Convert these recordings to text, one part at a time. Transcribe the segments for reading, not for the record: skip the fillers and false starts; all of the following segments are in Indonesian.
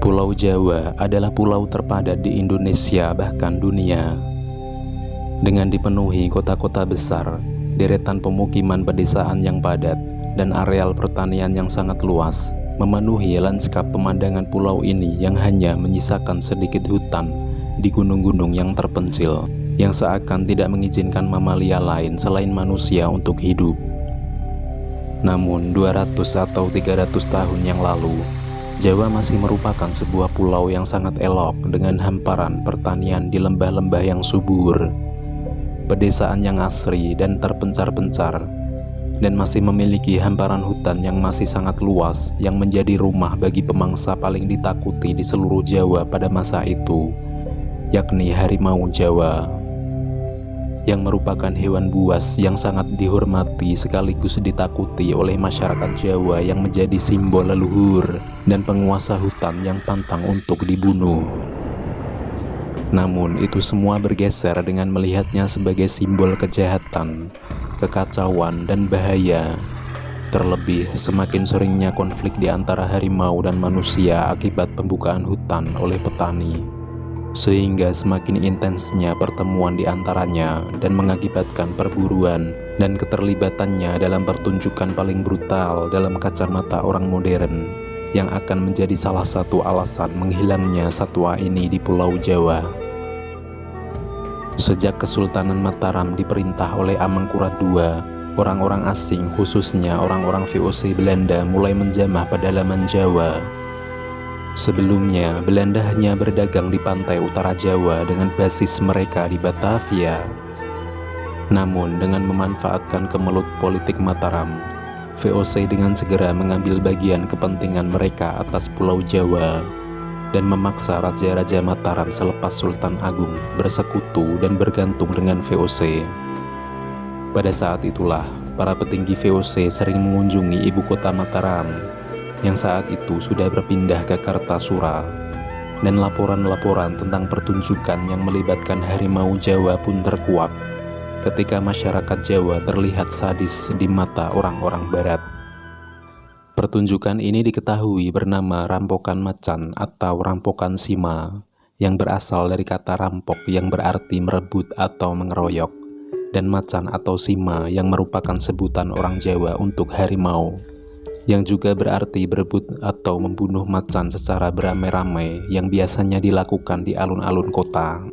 Pulau Jawa adalah pulau terpadat di Indonesia bahkan dunia. Dengan dipenuhi kota-kota besar, deretan pemukiman pedesaan yang padat, dan areal pertanian yang sangat luas, memenuhi lanskap pemandangan pulau ini yang hanya menyisakan sedikit hutan di gunung-gunung yang terpencil, yang seakan tidak mengizinkan mamalia lain selain manusia untuk hidup. Namun 200 atau 300 tahun yang lalu, Jawa masih merupakan sebuah pulau yang sangat elok dengan hamparan pertanian di lembah-lembah yang subur, pedesaan yang asri dan terpencar-pencar, dan masih memiliki hamparan hutan yang masih sangat luas yang menjadi rumah bagi pemangsa paling ditakuti di seluruh Jawa pada masa itu, yakni harimau Jawa, yang merupakan hewan buas yang sangat dihormati sekaligus ditakuti oleh masyarakat Jawa yang menjadi simbol leluhur dan penguasa hutan yang pantang untuk dibunuh. Namun itu semua bergeser dengan melihatnya sebagai simbol kejahatan, kekacauan, dan bahaya. Terlebih semakin seringnya konflik di antara harimau dan manusia akibat pembukaan hutan oleh petani, sehingga semakin intensnya pertemuan di antaranya dan mengakibatkan perburuan dan keterlibatannya dalam pertunjukan paling brutal dalam kacamata orang modern, yang akan menjadi salah satu alasan menghilangnya satwa ini di Pulau Jawa. Sejak Kesultanan Mataram diperintah oleh Amangkurat II, orang-orang asing khususnya orang-orang VOC Belanda mulai menjamah pedalaman Jawa. Sebelumnya, Belanda hanya berdagang di pantai utara Jawa dengan basis mereka di Batavia. Namun, dengan memanfaatkan kemelut politik Mataram, VOC dengan segera mengambil bagian kepentingan mereka atas Pulau Jawa dan memaksa Raja-Raja Mataram selepas Sultan Agung bersekutu dan bergantung dengan VOC. Pada saat itulah, para petinggi VOC sering mengunjungi ibu kota Mataram, yang saat itu sudah berpindah ke Kartasura, dan laporan-laporan tentang pertunjukan yang melibatkan harimau Jawa pun terkuak ketika masyarakat Jawa terlihat sadis di mata orang-orang Barat. Pertunjukan ini diketahui bernama Rampokan Macan atau Rampokan Sima, yang berasal dari kata rampok yang berarti merebut atau mengeroyok, dan macan atau sima yang merupakan sebutan orang Jawa untuk harimau, yang juga berarti berebut atau membunuh macan secara beramai-ramai yang biasanya dilakukan di alun-alun kota.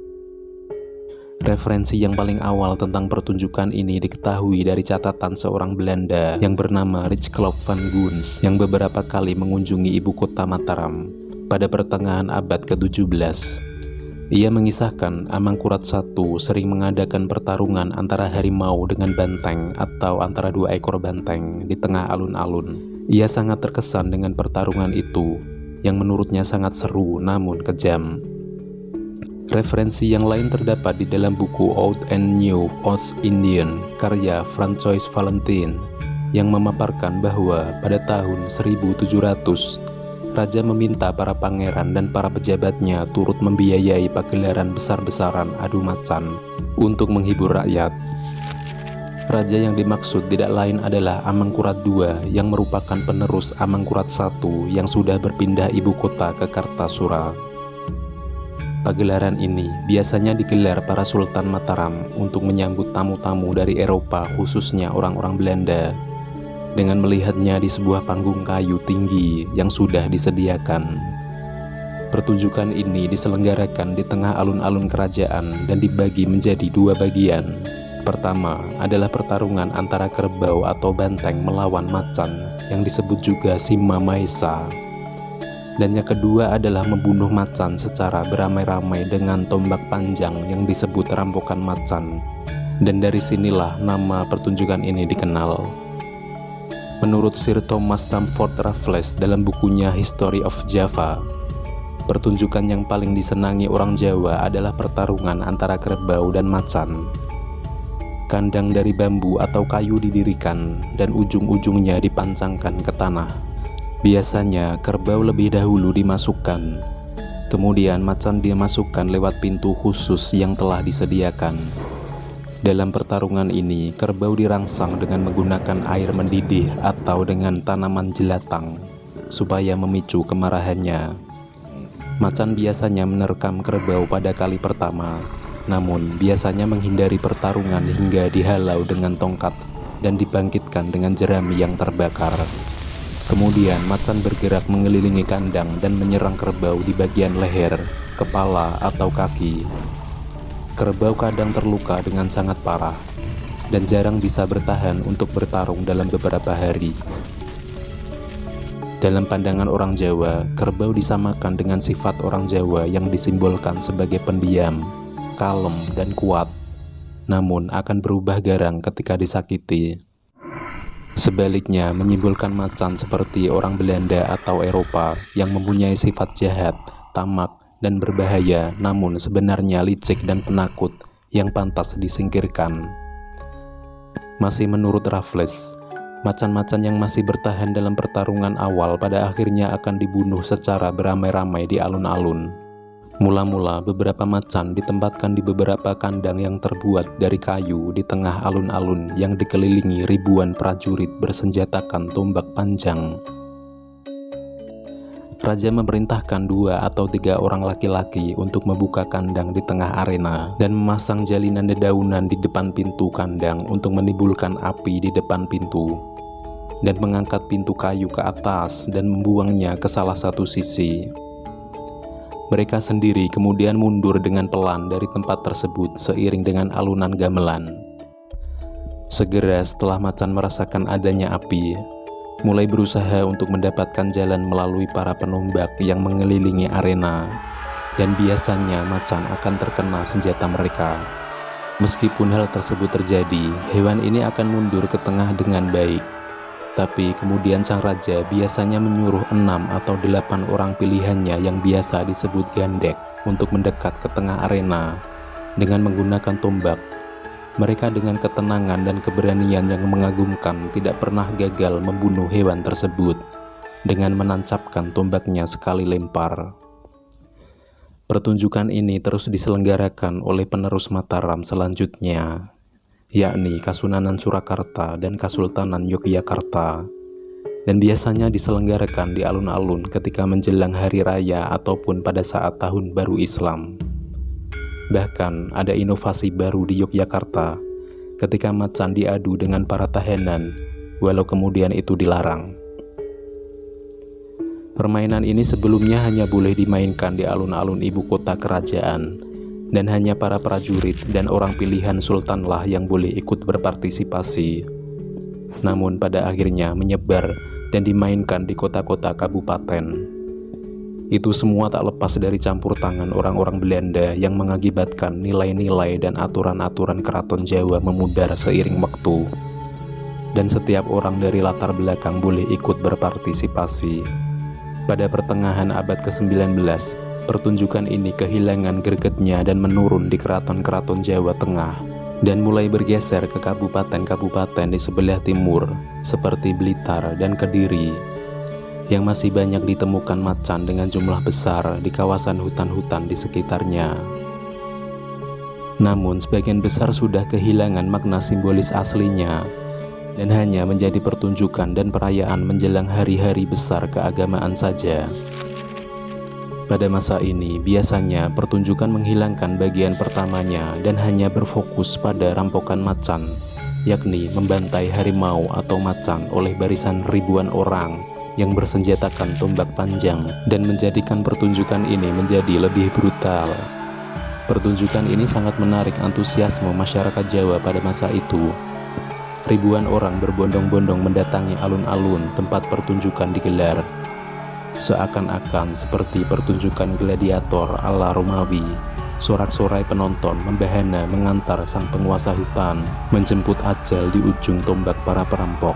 Referensi yang paling awal tentang pertunjukan ini diketahui dari catatan seorang Belanda yang bernama Rijklof van Guns yang beberapa kali mengunjungi ibu kota Mataram pada pertengahan abad ke-17. Ia mengisahkan Amangkurat I sering mengadakan pertarungan antara harimau dengan banteng atau antara dua ekor banteng di tengah alun-alun. Ia sangat terkesan dengan pertarungan itu, yang menurutnya sangat seru namun kejam. Referensi yang lain terdapat di dalam buku Old and New Ost Indian karya Francois Valentin, yang memaparkan bahwa pada tahun 1700, Raja meminta para pangeran dan para pejabatnya turut membiayai pagelaran besar-besaran adu macan untuk menghibur rakyat. Raja yang dimaksud tidak lain adalah Amangkurat II yang merupakan penerus Amangkurat I yang sudah berpindah ibu kota ke Kartasura. Pagelaran ini biasanya digelar para Sultan Mataram untuk menyambut tamu-tamu dari Eropa, khususnya orang-orang Belanda, dengan melihatnya di sebuah panggung kayu tinggi yang sudah disediakan. Pertunjukan ini diselenggarakan di tengah alun-alun kerajaan dan dibagi menjadi dua bagian. Pertama adalah pertarungan antara kerbau atau banteng melawan macan yang disebut juga Sima Maesa. Dan yang kedua adalah membunuh macan secara beramai-ramai dengan tombak panjang yang disebut Rampokan Macan. Dan dari sinilah nama pertunjukan ini dikenal. Menurut Sir Thomas Stamford Raffles dalam bukunya History of Java, pertunjukan yang paling disenangi orang Jawa adalah pertarungan antara kerbau dan macan. Kandang dari bambu atau kayu didirikan dan ujung-ujungnya dipancangkan ke tanah. Biasanya kerbau lebih dahulu dimasukkan, kemudian macan dimasukkan lewat pintu khusus yang telah disediakan. Dalam pertarungan ini, kerbau dirangsang dengan menggunakan air mendidih atau dengan tanaman jelatang supaya memicu kemarahannya. Macan biasanya menerkam kerbau pada kali pertama, namun biasanya menghindari pertarungan hingga dihalau dengan tongkat dan dibangkitkan dengan jerami yang terbakar. Kemudian macan bergerak mengelilingi kandang dan menyerang kerbau di bagian leher, kepala, atau kaki. Kerbau kadang terluka dengan sangat parah dan jarang bisa bertahan untuk bertarung dalam beberapa hari. Dalam pandangan orang Jawa, kerbau disamakan dengan sifat orang Jawa yang disimbolkan sebagai pendiam, kalem, dan kuat, namun akan berubah garang ketika disakiti. Sebaliknya, menyimbolkan macan seperti orang Belanda atau Eropa yang mempunyai sifat jahat, tamak, dan berbahaya, namun sebenarnya licik dan penakut yang pantas disingkirkan. Masih menurut Raffles, macan-macan yang masih bertahan dalam pertarungan awal pada akhirnya akan dibunuh secara beramai-ramai di alun-alun. Mula-mula beberapa macan ditempatkan di beberapa kandang yang terbuat dari kayu di tengah alun-alun yang dikelilingi ribuan prajurit bersenjatakan tombak panjang. Raja memerintahkan 2 atau 3 orang laki-laki untuk membuka kandang di tengah arena dan memasang jalinan dedaunan di depan pintu kandang untuk menimbulkan api di depan pintu, dan mengangkat pintu kayu ke atas dan membuangnya ke salah satu sisi. Mereka sendiri kemudian mundur dengan pelan dari tempat tersebut seiring dengan alunan gamelan. Segera setelah macan merasakan adanya api, mulai berusaha untuk mendapatkan jalan melalui para penombak yang mengelilingi arena, dan biasanya macan akan terkena senjata mereka. Meskipun hal tersebut terjadi, hewan ini akan mundur ke tengah dengan baik. Tapi kemudian sang raja biasanya menyuruh 6 atau 8 orang pilihannya yang biasa disebut gandek untuk mendekat ke tengah arena dengan menggunakan tombak. Mereka dengan ketenangan dan keberanian yang mengagumkan tidak pernah gagal membunuh hewan tersebut dengan menancapkan tombaknya sekali lempar. Pertunjukan ini terus diselenggarakan oleh penerus Mataram selanjutnya, yakni Kasunanan Surakarta dan Kasultanan Yogyakarta, dan biasanya diselenggarakan di alun-alun ketika menjelang hari raya ataupun pada saat tahun baru Islam. Bahkan ada inovasi baru di Yogyakarta ketika macan diadu dengan para tahanan, walau kemudian itu dilarang. Permainan ini sebelumnya hanya boleh dimainkan di alun-alun ibu kota kerajaan, dan hanya para prajurit dan orang pilihan sultanlah yang boleh ikut berpartisipasi. Namun pada akhirnya menyebar dan dimainkan di kota-kota kabupaten. Itu semua tak lepas dari campur tangan orang-orang Belanda yang mengakibatkan nilai-nilai dan aturan-aturan keraton Jawa memudar seiring waktu. Dan setiap orang dari latar belakang boleh ikut berpartisipasi. Pada pertengahan abad ke-19, pertunjukan ini kehilangan gregetnya dan menurun di keraton-keraton Jawa Tengah dan mulai bergeser ke kabupaten-kabupaten di sebelah timur seperti Blitar dan Kediri, yang masih banyak ditemukan macan dengan jumlah besar di kawasan hutan-hutan di sekitarnya. Namun sebagian besar sudah kehilangan makna simbolis aslinya dan hanya menjadi pertunjukan dan perayaan menjelang hari-hari besar keagamaan saja. Pada masa ini, biasanya pertunjukan menghilangkan bagian pertamanya dan hanya berfokus pada rampokan macan, yakni membantai harimau atau macan oleh barisan ribuan orang yang bersenjatakan tombak panjang dan menjadikan pertunjukan ini menjadi lebih brutal. Pertunjukan ini sangat menarik antusiasme masyarakat Jawa pada masa itu. Ribuan orang berbondong-bondong mendatangi alun-alun tempat pertunjukan digelar. Seakan-akan seperti pertunjukan gladiator ala Romawi, sorak-sorai penonton membahana mengantar sang penguasa hutan menjemput ajal di ujung tombak para perampok.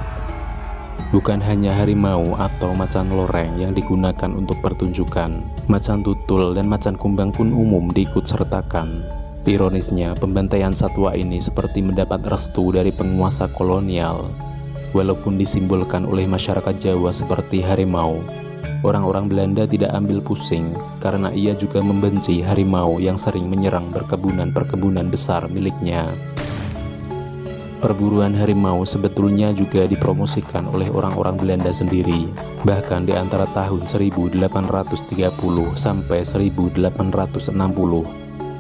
Bukan hanya harimau atau macan loreng yang digunakan untuk pertunjukan, macan tutul dan macan kumbang pun umum diikut sertakan. Ironisnya, pembantaian satwa ini seperti mendapat restu dari penguasa kolonial. Walaupun disimbolkan oleh masyarakat Jawa seperti harimau, orang-orang Belanda tidak ambil pusing karena ia juga membenci harimau yang sering menyerang perkebunan-perkebunan besar miliknya. Perburuan harimau sebetulnya juga dipromosikan oleh orang-orang Belanda sendiri. Bahkan di antara tahun 1830 sampai 1860,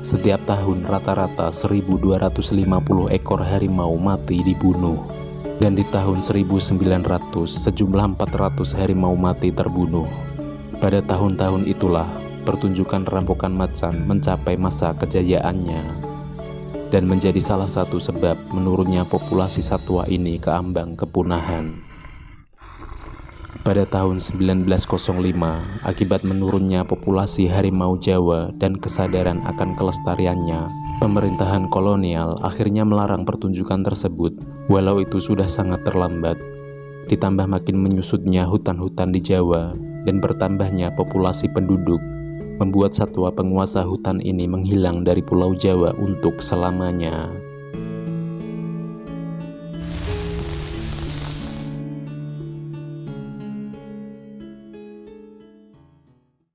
setiap tahun rata-rata 1250 ekor harimau mati dibunuh. Dan di tahun 1900 sejumlah 400 harimau mati terbunuh. Pada tahun-tahun itulah pertunjukan rampokan macan mencapai masa kejayaannya dan menjadi salah satu sebab menurunnya populasi satwa ini ke ambang kepunahan. Pada tahun 1905, akibat menurunnya populasi harimau Jawa dan kesadaran akan kelestariannya, pemerintahan kolonial akhirnya melarang pertunjukan tersebut, walau itu sudah sangat terlambat. Ditambah makin menyusutnya hutan-hutan di Jawa dan bertambahnya populasi penduduk, membuat satwa penguasa hutan ini menghilang dari Pulau Jawa untuk selamanya.